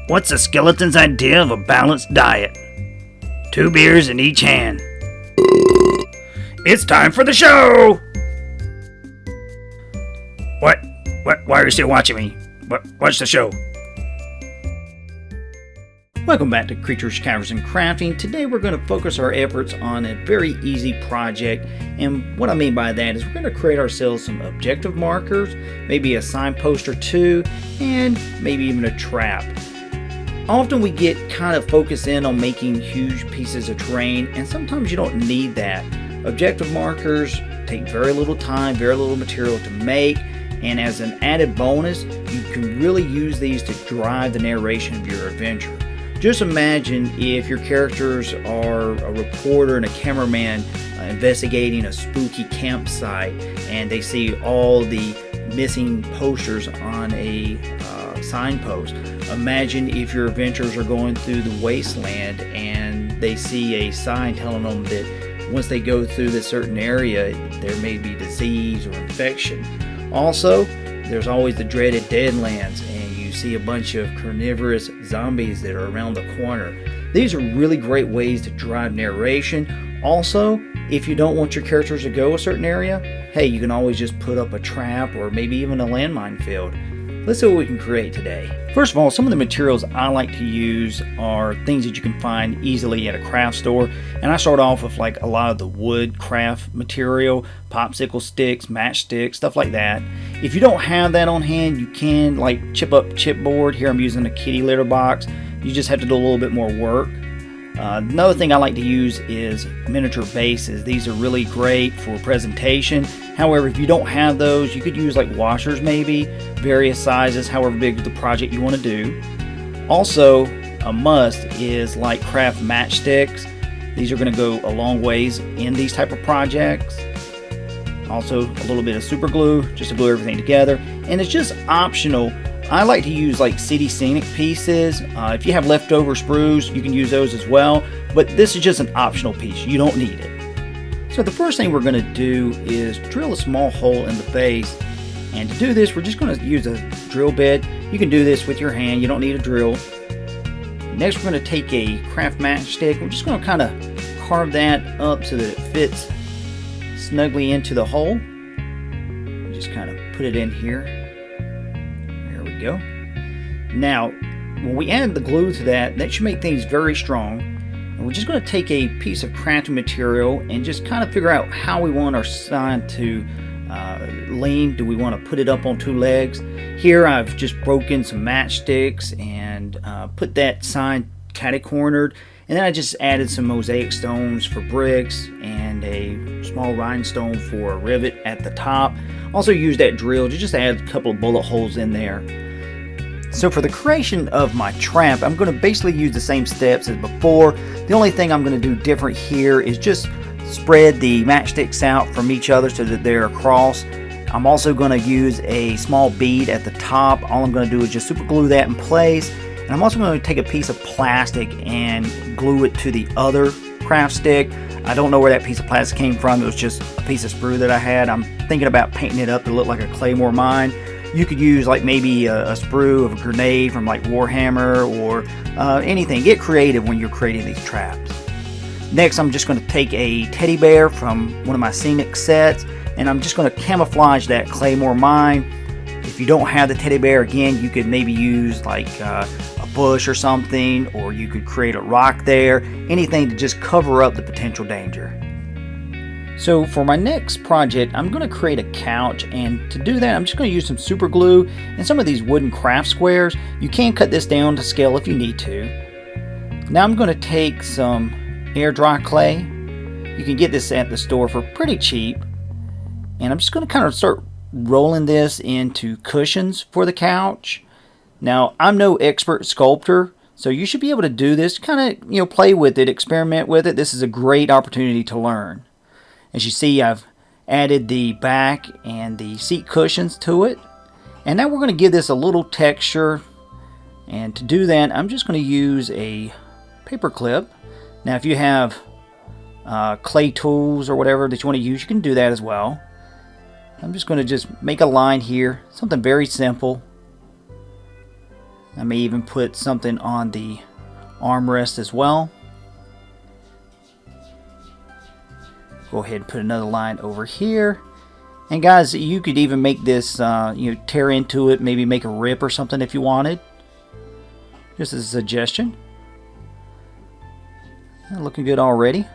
What's a skeleton's idea of a balanced diet? 2 beers in each hand. It's time for the show! What? Why are you still watching me? What's the show? Welcome back to Creatures, Caverns, and Crafting. Today we're going to focus our efforts on a very easy project, and what I mean by that is we're going to create ourselves some objective markers, maybe a signpost or two, and maybe even a trap. Often we get kind of focused in on making huge pieces of terrain, and sometimes you don't need that. Objective markers take very little time, very little material to make, and as an added bonus, you can really use these to drive the narration of your adventure. Just imagine if your characters are a reporter and a cameraman investigating a spooky campsite, and they see all the missing posters on a signpost. Imagine if your adventurers are going through the wasteland and they see a sign telling them that once they go through this certain area, there may be disease or infection. Also, there's always the dreaded Deadlands, and you see a bunch of carnivorous zombies that are around the corner. These are really great ways to drive narration. Also, if you don't want your characters to go a certain area, hey, you can always just put up a trap or maybe even a landmine field. Let's see what we can create today. First of all, some of the materials I like to use are things that you can find easily at a craft store. And I start off with like a lot of the wood craft material, popsicle sticks, matchsticks, stuff like that. If you don't have that on hand, you can like chip up chipboard. Here I'm using a kitty litter box. You just have to do a little bit more work. Another thing I like to use is miniature bases. These are really great for presentation. However, if you don't have those, you could use like washers maybe, various sizes, however big the project you want to do. Also, a must is like craft matchsticks. These are going to go a long ways in these type of projects. Also, a little bit of super glue just to glue everything together. And it's just optional. I like to use like city scenic pieces. If you have leftover sprues, you can use those as well. But this is just an optional piece. You don't need it. So the first thing we're going to do is drill a small hole in the base. And to do this, we're just going to use a drill bit. You can do this with your hand. You don't need a drill. Next, we're going to take a craft matchstick. We're just going to kind of carve that up so that it fits snugly into the hole. Just kind of put it in here. Go. Now, when we add the glue to that should make things very strong. And we're just going to take a piece of crafting material and just kind of figure out how we want our sign to lean. Do we want to put it up on 2 legs? Here I've just broken some matchsticks and put that sign catty-cornered. And then I just added some mosaic stones for bricks and a small rhinestone for a rivet at the top. Also used that drill to just add a couple of bullet holes in there. So for the creation of my trap, I'm going to basically use the same steps as before. The only thing I'm going to do different here is just spread the matchsticks out from each other so that they're across. I'm also going to use a small bead at the top. All I'm going to do is just super glue that in place. And I'm also going to take a piece of plastic and glue it to the other craft stick. I don't know where that piece of plastic came from. It was just a piece of sprue that I had. I'm thinking about painting it up to look like a claymore mine. You could use like maybe a sprue of a grenade from like Warhammer or anything. Get creative when you're creating these traps. Next, I'm just going to take a teddy bear from one of my scenic sets, and I'm just going to camouflage that claymore mine. If you don't have the teddy bear, again, you could maybe use like a bush or something, or you could create a rock there. Anything to just cover up the potential danger. So for my next project, I'm going to create a couch, and to do that, I'm just going to use some super glue and some of these wooden craft squares. You can cut this down to scale if you need to. Now I'm going to take some air dry clay. You can get this at the store for pretty cheap. And I'm just going to kind of start rolling this into cushions for the couch. Now, I'm no expert sculptor, so you should be able to do this, kind of, play with it, experiment with it. This is a great opportunity to learn. As you see, I've added the back and the seat cushions to it. And now we're going to give this a little texture. And to do that, I'm just going to use a paper clip. Now, if you have clay tools or whatever that you want to use, you can do that as well. I'm just going to just make a line here, something very simple. I may even put something on the armrest as well. Go ahead and put another line over here. And guys, you could even make this, tear into it, maybe make a rip or something if you wanted. Just as a suggestion. Looking good already.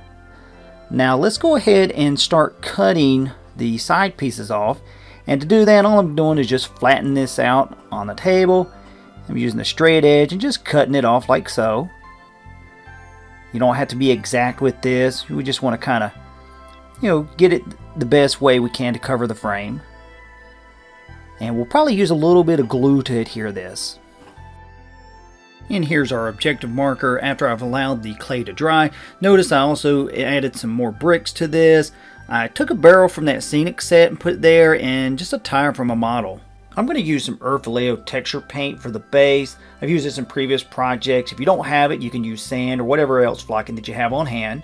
Now let's go ahead and start cutting the side pieces off. And to do that, all I'm doing is just flatten this out on the table. I'm using the straight edge and just cutting it off like so. You don't have to be exact with this. We just want to kind of, get it the best way we can to cover the frame. And we'll probably use a little bit of glue to adhere this. And here's our objective marker after I've allowed the clay to dry. Notice I also added some more bricks to this. I took a barrel from that scenic set and put it there, and just a tire from a model. I'm going to use some Earth Vallejo texture paint for the base. I've used this in previous projects. If you don't have it, you can use sand or whatever else flocking that you have on hand.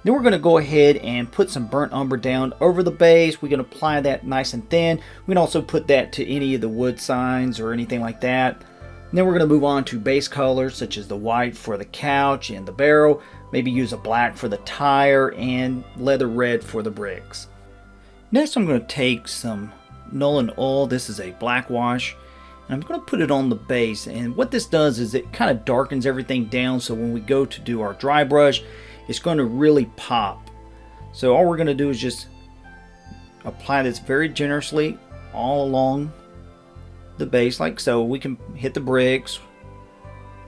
Then we're going to go ahead and put some burnt umber down over the base. We're going to apply that nice and thin. We can also put that to any of the wood signs or anything like that. And then we're going to move on to base colors such as the white for the couch and the barrel. Maybe use a black for the tire and leather red for the bricks. Next I'm going to take some Leonell. This is a black wash. And I'm going to put it on the base. And what this does is it kind of darkens everything down, so when we go to do our dry brush, it's going to really pop. So all we're going to do is just apply this very generously all along the base like so. We can hit the bricks.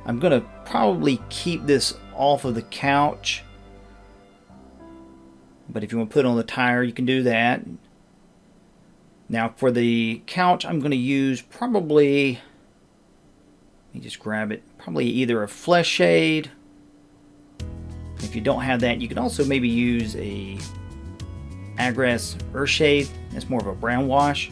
I'm going to probably keep this off of the couch, but if you want to put it on the tire, you can do that. Now for the couch, I'm going to use probably, let me just grab it, probably either a flesh shade. If you don't have that, you can also maybe use a Agress Earthshade. It's more of a brown wash.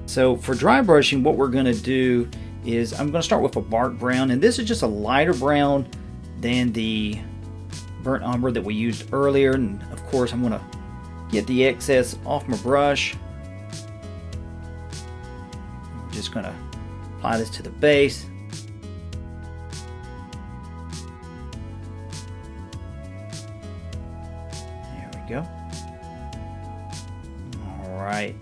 So for dry brushing, what we're going to do is I'm going to start with a bark brown, and this is just a lighter brown than the burnt umber that we used earlier. And of course I'm going to get the excess off my brush. I'm just going to apply this to the base. There we go. All right.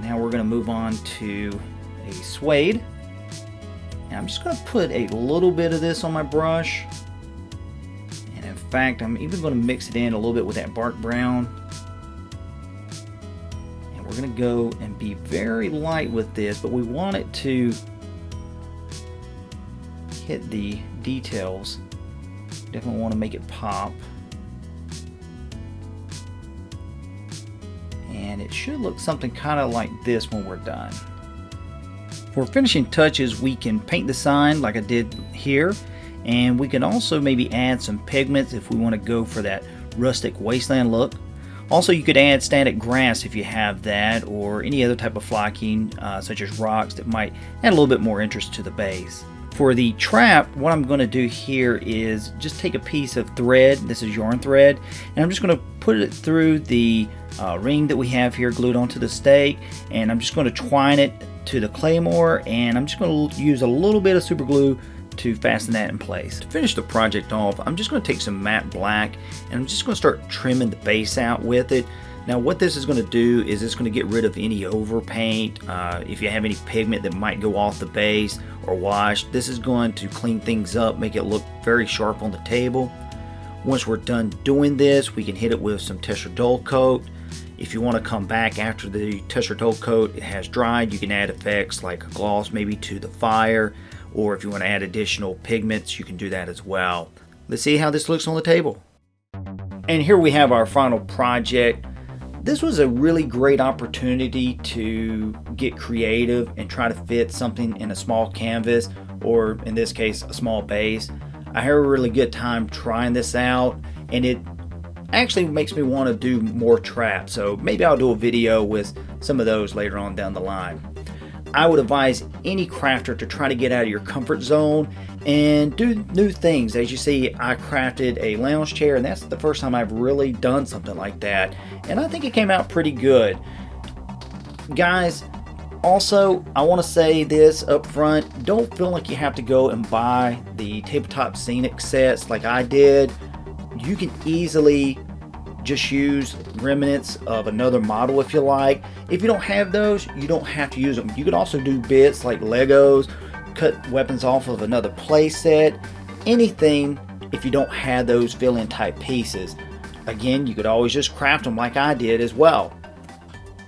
Now we're going to move on to a suede. And I'm just going to put a little bit of this on my brush. And in fact, I'm even going to mix it in a little bit with that bark brown. And we're going to go and be very light with this, but we want it to hit the details. Definitely want to make it pop. And it should look something kind of like this when we're done. For finishing touches, we can paint the sign like I did here, and we can also maybe add some pigments if we want to go for that rustic wasteland look. Also, you could add static grass if you have that, or any other type of flocking such as rocks that might add a little bit more interest to the base. For the trap, what I'm going to do here is just take a piece of thread. This is yarn thread, and I'm just going to put it through the ring that we have here glued onto the stake, and I'm just going to twine it to the claymore, and I'm just going to use a little bit of super glue to fasten that in place. To finish the project off, I'm just going to take some matte black, and I'm just going to start trimming the base out with it. Now what this is going to do is it's going to get rid of any overpaint. If you have any pigment that might go off the base or wash, this is going to clean things up, make it look very sharp on the table. Once we're done doing this, we can hit it with some Tetra Dull Coat. If you want to come back after the Tetra Dull Coat has dried, you can add effects like a gloss maybe to the fire, or if you want to add additional pigments, you can do that as well. Let's see how this looks on the table. And here we have our final project. This was a really great opportunity to get creative and try to fit something in a small canvas, or in this case a small base. I had a really good time trying this out, and it actually makes me want to do more traps, so maybe I'll do a video with some of those later on down the line. I would advise any crafter to try to get out of your comfort zone and do new things. As you see, I crafted a lounge chair, and that's the first time I've really done something like that, and I think it came out pretty good. Guys, also, I want to say this up front, don't feel like you have to go and buy the tabletop scenic sets like I did. You can easily just use remnants of another model if you like. If you don't have those, you don't have to use them. You could also do bits like Legos, cut weapons off of another play set, anything if you don't have those fill-in type pieces. Again, you could always just craft them like I did as well.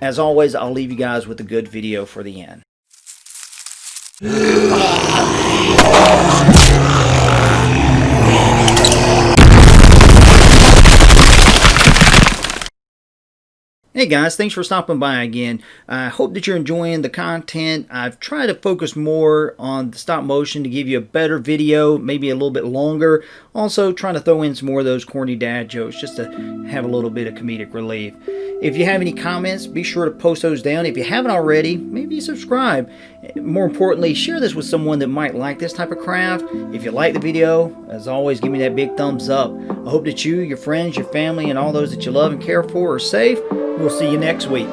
As always, I'll leave you guys with a good video for the end. Hey guys, thanks for stopping by again. I hope that you're enjoying the content. I've tried to focus more on the stop motion to give you a better video, maybe a little bit longer. Also trying to throw in some more of those corny dad jokes just to have a little bit of comedic relief. If you have any comments, be sure to post those down. If you haven't already, maybe subscribe. More importantly, share this with someone that might like this type of craft. If you like the video, as always, give me that big thumbs up. I hope that you, your friends, your family, and all those that you love and care for are safe. We'll see you next week.